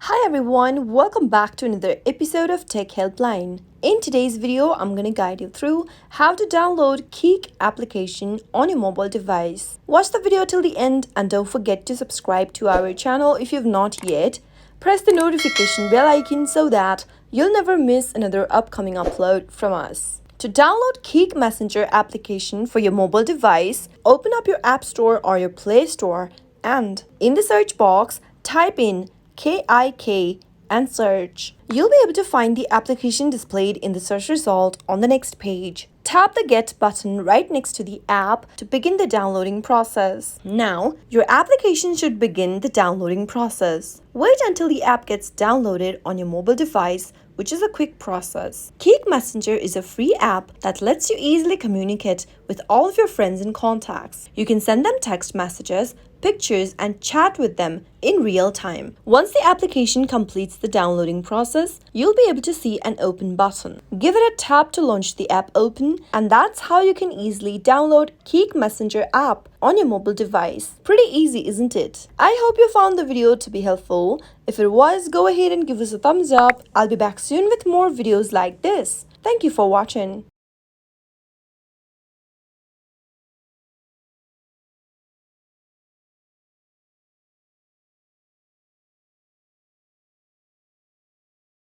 Hi everyone, welcome back to another episode of Tech Helpline. In today's video, I'm going to guide you through how to download Keek application on your mobile device. Watch the video till the end and don't forget to subscribe to our channel if you've not yet. Press the notification bell icon so that you'll never miss another upcoming upload from us. To download Keek Messenger application for your mobile device, open up your App Store or your Play Store and in the search box, type in KIK and search. You'll be able to find the application displayed in the search result on the next page. Tap the Get button right next to the app to begin the downloading process. Now, your application should begin the downloading process. Wait until the app gets downloaded on your mobile device, which is a quick process. Keek Messenger is a free app that lets you easily communicate with all of your friends and contacts. You can send them text messages, pictures, and chat with them in real time. Once the application completes the downloading process, you'll be able to see an open button. Give it a tap to launch the app open, and that's how you can easily download Keek Messenger app on your mobile device. Pretty easy, isn't it? I hope you found the video to be helpful. If it was, go ahead and give us a thumbs up. I'll be back soon with more videos like this. Thank you for watching.